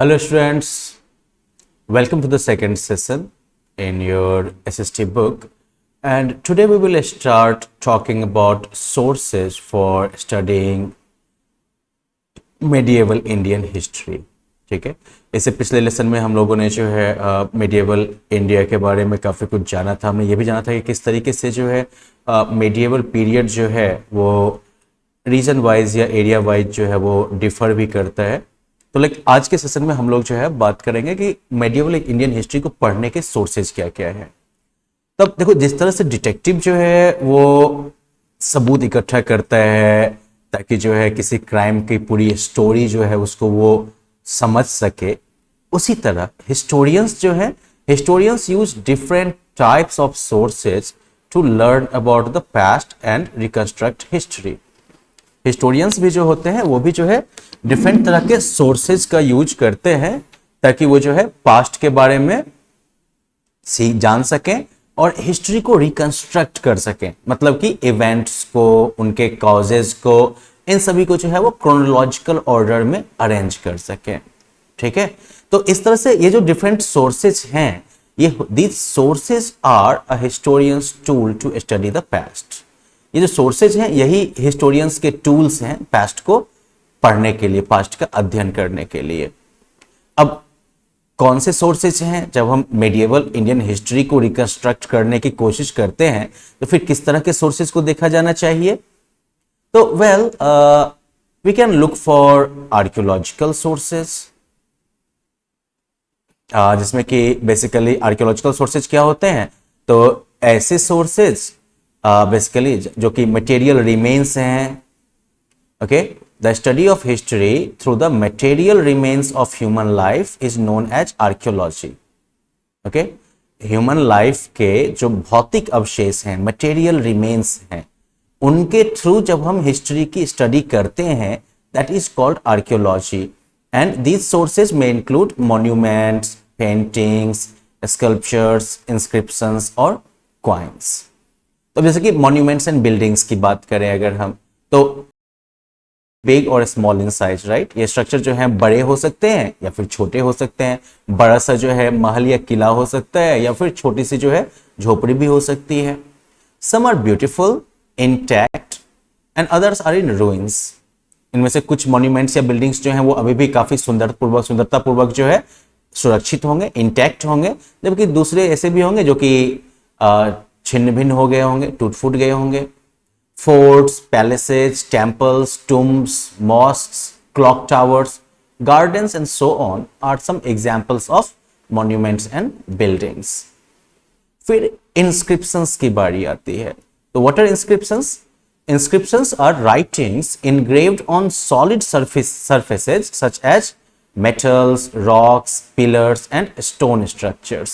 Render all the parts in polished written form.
Hello students, welcome to the second session in your SST book, and today we will start talking about sources for studying medieval Indian history. ठीक है, इससे पिछले lesson में हम लोगों ने जो है medieval इंडिया के बारे में काफ़ी कुछ जाना था। हमने ये भी जाना था कि किस तरीके से जो है medieval पीरियड जो है वो रीजन वाइज या एरिया वाइज जो है वो डिफर भी करता है। तो आज के सेशन में हम लोग जो है बात करेंगे कि मेडिएवल इंडियन हिस्ट्री को पढ़ने के सोर्सेज क्या क्या है। तब देखो, जिस तरह से डिटेक्टिव जो है वो सबूत इकट्ठा करता है ताकि जो है किसी क्राइम की पूरी स्टोरी जो है उसको वो समझ सके, उसी तरह historians use different types of sources to learn about the past and reconstruct history. Historians भी जो होते हैं वो भी जो है डिफरेंट तरह के सोर्सेज का यूज करते हैं ताकि वो जो है पास्ट के बारे में जान सकें और हिस्ट्री को रिकंस्ट्रक्ट कर सकें, मतलब कि इवेंट्स को, उनके कॉजेज को, इन सभी को जो है वो क्रोनोलॉजिकल ऑर्डर में अरेंज कर सकें। ठीक है, तो इस तरह से ये जो डिफरेंट सोर्सेज हैं, ये these sources are a historians tool to study the past. ये जो सोर्सेज हैं यही हिस्टोरियंस के टूल्स हैं पास्ट को पढ़ने के लिए, पास्ट का अध्ययन करने के लिए। अब कौन से सोर्सेज हैं? जब हम मेडिएवल इंडियन हिस्ट्री को रिकंस्ट्रक्ट करने की कोशिश करते हैं तो फिर किस तरह के सोर्सेज को देखा जाना चाहिए? तो we can look for archaeological sources, जिसमें कि बेसिकली आर्कियोलॉजिकल सोर्सेज क्या होते हैं? तो ऐसे सोर्सेज बेसिकली जो कि मटेरियल रिमेन्स हैं। Okay, the study of history through the material remains of human life is known as archaeology. Okay, human life के जो भौतिक अवशेष हैं, मटेरियल रिमेन्स हैं, उनके थ्रू जब हम हिस्ट्री की स्टडी करते हैं, that is called archaeology. And these sources में include monuments, paintings, sculptures, inscriptions और कॉइन्स। तो जैसे कि मॉन्यूमेंट्स एंड बिल्डिंग्स की बात करें अगर हम, तो बिग और स्मॉल इन साइज, राइट? ये स्ट्रक्चर जो है बड़े हो सकते हैं या फिर छोटे हो सकते हैं। बड़ा सा जो है महल या किला हो सकता है या फिर छोटी सी जो है झोपड़ी भी हो सकती है। Some are beautiful, intact and others are in ruins. इनमें से कुछ मॉन्यूमेंट्स या बिल्डिंग्स जो हैं वो अभी भी काफी सुंदरता पूर्वक जो है सुरक्षित होंगे, इंटैक्ट होंगे, जबकि दूसरे ऐसे भी होंगे जो कि छिन्न भिन्न हो गए होंगे, टूट फूट गए होंगे। Forts, palaces, temples, tombs, mosques, clock towers, gardens and so on are some examples of monuments and buildings. फिर इंस्क्रिप्शंस की बारी आती है। तो what are inscriptions? Inscriptions are writings engraved on solid surfaces such as metals, rocks, pillars and stone structures.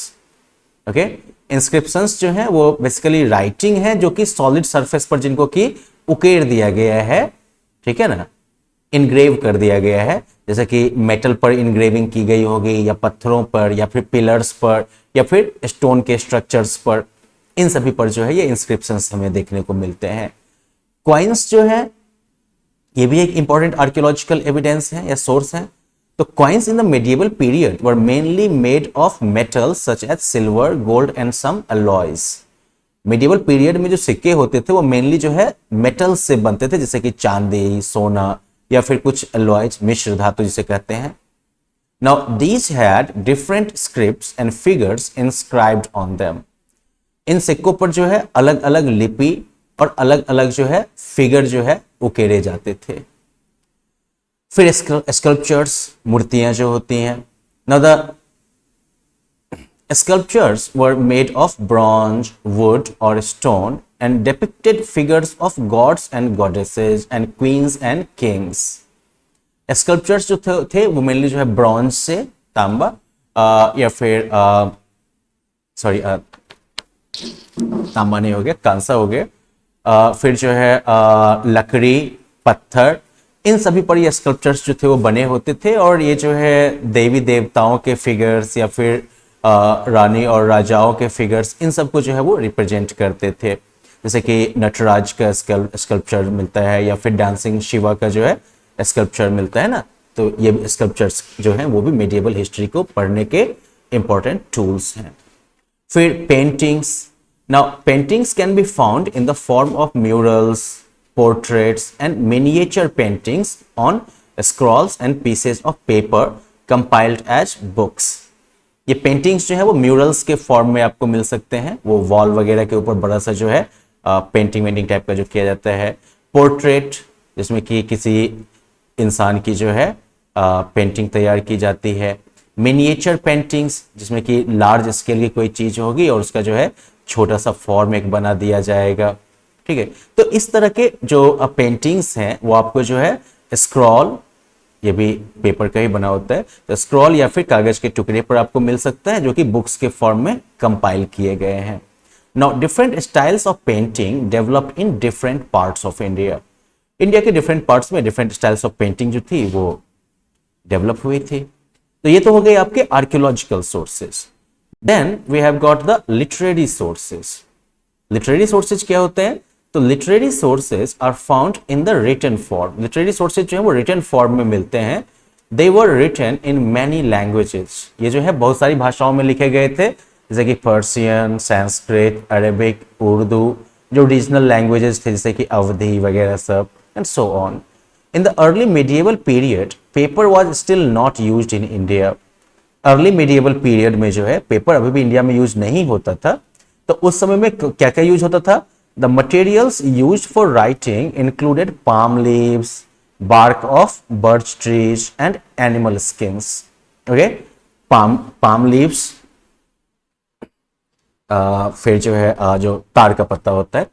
Okay? Inscriptions जो है वो basically writing है जो कि सॉलिड सरफेस पर जिनको कि उकेर दिया गया है, ठीक है ना, इनग्रेव कर दिया गया है। जैसे कि मेटल पर इनग्रेविंग की गई होगी या पत्थरों पर या फिर पिलर्स पर या फिर स्टोन के स्ट्रक्चर्स पर, इन सभी पर जो है ये इंस्क्रिप्शंस हमें देखने को मिलते हैं। कॉइन्स जो है ये भी एक इंपॉर्टेंट आर्कियोलॉजिकल एविडेंस है या सोर्स है। तो coins in the medieval period were mainly made of metal such as silver, gold and some alloys. Medieval period में जो सिक्के होते थे वो मेनली जो है मेटल से बनते थे, जैसे कि चांदी, सोना या फिर कुछ अलॉयज, मिश्र धातु जिसे कहते हैं। Now these had different scripts and figures inscribed on them. इन सिक्कों पर जो है अलग अलग लिपि और अलग अलग जो है फिगर जो है उकेरे जाते थे। फिर स्कल्पचर्स, मूर्तियां जो होती हैं। Now the sculptures were made of bronze, wood और stone and depicted figures of gods and goddesses and queens and kings. Sculptures जो थे वो मेनली जो है ब्रॉन्ज से, तांबा या फिर सॉरी तांबा नहीं हो गया, कांसा हो गया, फिर जो है लकड़ी, पत्थर, इन सभी पर ये स्कल्पचर्स जो थे वो बने होते थे। और ये जो है देवी देवताओं के फिगर्स या फिर रानी और राजाओं के फिगर्स, इन सब को जो है वो रिप्रेजेंट करते थे। जैसे कि नटराज का स्कल्पचर मिलता है या फिर डांसिंग शिवा का जो है स्कल्पचर मिलता है ना, तो ये स्कल्पचर्स जो हैं वो भी मेडिएवल हिस्ट्री को पढ़ने के इंपॉर्टेंट टूल्स हैं। फिर paintings. Now paintings can be found in the form of murals, portraits and miniature paintings on scrolls and pieces of paper compiled as books. ये पेंटिंग्स जो है वो म्यूरल्स के फॉर्म में आपको मिल सकते हैं, वो वॉल वगैरह के ऊपर बड़ा सा जो है पेंटिंग वेंटिंग टाइप का जो किया जाता है। पोर्ट्रेट, जिसमें कि किसी इंसान की जो है पेंटिंग तैयार की जाती है। मिनिएचर पेंटिंग्स, जिसमें कि लार्ज स्केल की कोई चीज होगी और उसका जो है छोटा सा फॉर्म एक बना दिया जाएगा। ठीक है, तो इस तरह के जो पेंटिंग्स हैं वो आपको जो है स्क्रॉल, ये भी पेपर का ही बना होता है, तो स्क्रॉल या फिर कागज के टुकड़े पर आपको मिल सकता है जो कि बुक्स के फॉर्म में कंपाइल किए गए हैं। Now different styles of painting developed in different parts of India. India के डिफरेंट पार्ट्स में डिफरेंट स्टाइल्स ऑफ पेंटिंग जो थी वो डेवलप हुई थी। तो ये तो हो गए आपके archaeological sources. Then we have got the literary sources. Literary sources क्या होते हैं? तो literary sources are found in the written form. Literary sources जो है वो रिटन फॉर्म में मिलते हैं। They were written in many languages. ये जो है बहुत सारी भाषाओं में लिखे गए थे, जैसे कि पर्शियन, संस्कृत, अरेबिक, उर्दू, जो रीजनल लैंग्वेजेस थे जैसे कि अवधी वगैरह सब, and so on. In the early medieval period paper was still not used in India. Early medieval period में जो है पेपर अभी भी इंडिया में यूज नहीं होता था। तो उस समय में क्या क्या यूज होता था? The materials used for writing included palm leaves, bark of birch trees and animal skins. Okay, palm leaves, फिर जो है जो ताड़ का पत्ता होता है,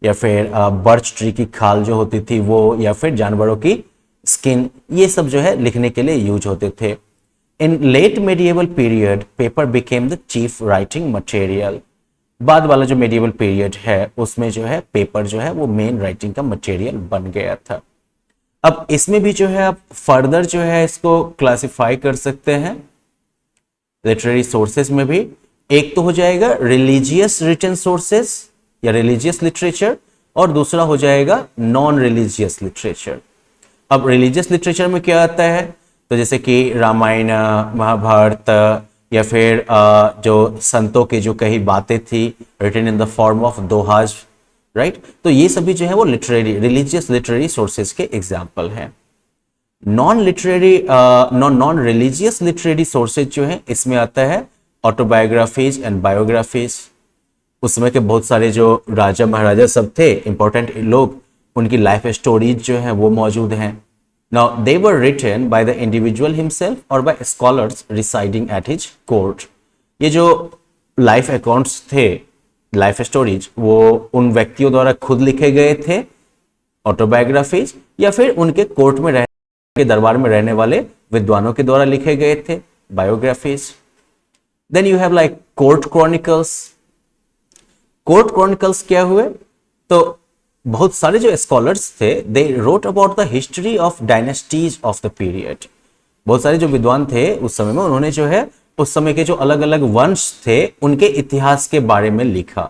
या फिर बर्च ट्री की खाल जो होती थी वो, या फिर जानवरों की स्किन, ये सब जो है लिखने के लिए यूज होते थे। In late medieval period paper became the chief writing material. बाद वाला जो मेडिएवल पीरियड है उसमें जो है पेपर जो है वो मेन राइटिंग का मटेरियल बन गया था। अब इसमें भी जो है आप फर्दर जो है इसको क्लासिफाई कर सकते हैं लिटरेरी सोर्सेज में भी। एक तो हो जाएगा रिलीजियस रिटन सोर्सेज या रिलीजियस लिटरेचर, और दूसरा हो जाएगा नॉन रिलीजियस लिटरेचर। अब रिलीजियस लिटरेचर में क्या आता है? तो जैसे कि रामायण, महाभारत, या फिर जो संतों की जो कही बातें थी written in the form of dohas, right. तो ये सभी जो है वो लिटरेरी रिलीजियस लिटरेरी सोर्सेज के एग्जाम्पल हैं। नॉन रिलीजियस लिटरेरी सोर्सेज जो है इसमें आता है ऑटोबायोग्राफीज एंड बायोग्राफीज। उस समय के बहुत सारे जो राजा महाराजा सब थे इंपॉर्टेंट लोग, उनकी लाइफ स्टोरीज जो है वो मौजूद हैं। Now they were written by the individual himself और by scholars residing at his court. ये जो लाइफ अकाउंट्स थे, लाइफ स्टोरीज, वो उन व्यक्तियों द्वारा खुद लिखे गए थे ऑटोबायोग्राफीज, या फिर उनके कोर्ट में रहने के दरबार में रहने वाले विद्वानों के द्वारा लिखे गए थे biographies. Then you have like court chronicles. Court chronicles क्या हुए? तो बहुत सारे जो स्कॉलर्स थे they wrote about the history of dynasties of the period. बहुत सारे जो विद्वान थे उस समय में उन्होंने जो है उस समय के जो अलग अलग वंश थे उनके इतिहास के बारे में लिखा।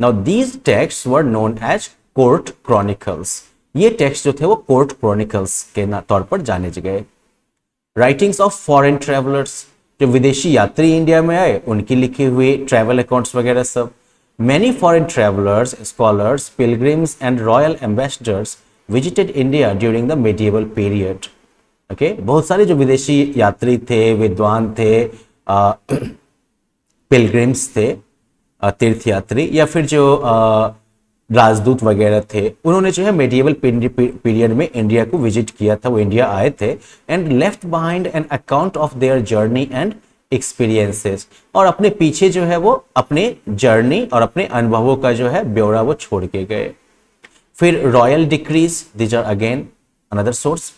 Now these texts were known as court chronicles. ये टेक्स्ट जो थे वो कोर्ट क्रॉनिकल्स के तौर पर जाने गए। राइटिंग्स ऑफ फॉरेन ट्रेवलर्स, जो विदेशी यात्री इंडिया में आए उनकी लिखी हुई ट्रैवल अकाउंट्स वगैरह सब। Many foreign travelers, scholars, pilgrims and royal ambassadors visited India during the medieval period. Okay? बहुत सारे जो विदेशी यात्री थे, विद्वान थे, पिलग्रिम्स थे, तीर्थयात्री, या फिर जो राजदूत वगैरह थे, उन्होंने जो है मेडिएवल पीरियड में इंडिया को विजिट किया था, वो इंडिया आए थे and left behind an account of their journey and experiences, और अपने पीछे जो है वो अपने जर्नी और अपने अनुभवों का जो है ब्यौरा वो छोड़ के गए। फिर royal decrees, these are again another source.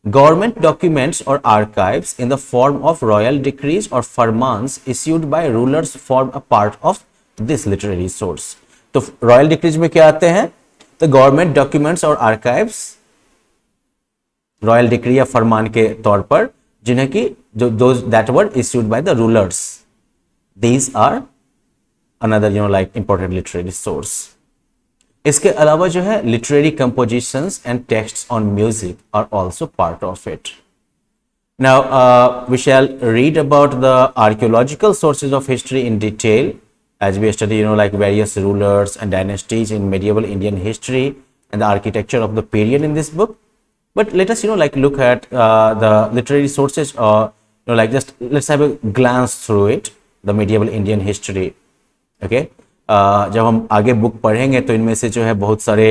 Government documents और archives in the form of royal decrees और farmans issued by rulers form a part of this literary source. तो रॉयल डिक्रीज में क्या आते हैं? तो गवर्नमेंट डॉक्यूमेंट्स और आर्काइव्स रॉयल डिक्री या फरमान के तौर पर, जिन्हें की जो those that were issued by the rulers, these are another like important literary source. इसके अलावा जो है literary compositions and texts on music are also part of it. Now, we shall read about the archaeological sources of history in detail as we study, like various rulers and dynasties in medieval Indian history and the architecture of the period in this book. But let us, like look at the literary sources, or like just let's have a glance through it, the medieval Indian history. Okay, जब हम आगे book पढ़ेंगे तो इनमें से जो है बहुत सारे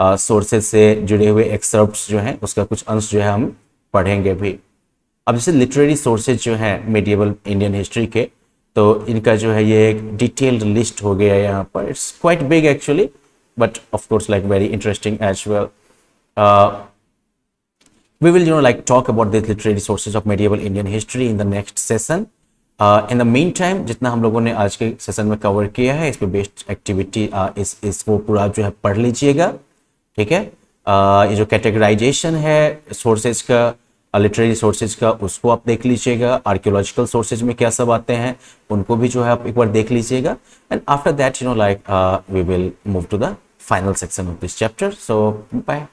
सोर्सेज से जुड़े हुए एक्सर्प्ट्स जो हैं उसका कुछ अंश जो है हम पढ़ेंगे भी. अब जैसे लिटरेरी सोर्सेज जो हैं मेडिएवल इंडियन हिस्ट्री के, तो इनका जो है ये एक डिटेल्ड लिस्ट हो गया है यहाँ पर. It's quite big actually, but of course like very interesting as well. We will like talk about the literary sources of medieval Indian history in the next session. In the meantime, जितना हम लोगों ने आज के session में cover किया है इस पे बेस्ड एक्टिविटी इसको पूरा जो है पढ़ लीजिएगा. ठीक है, ये जो कैटेगराइजेशन है सोर्सेज का, लिटरेरी सोर्सेज का, उसको आप देख लीजिएगा. आर्कियोलॉजिकल सोर्सेज में क्या सब आते हैं उनको भी जो है आप एक बार देख लीजिएगा. And after that like we will move to the final section of this chapter. So bye.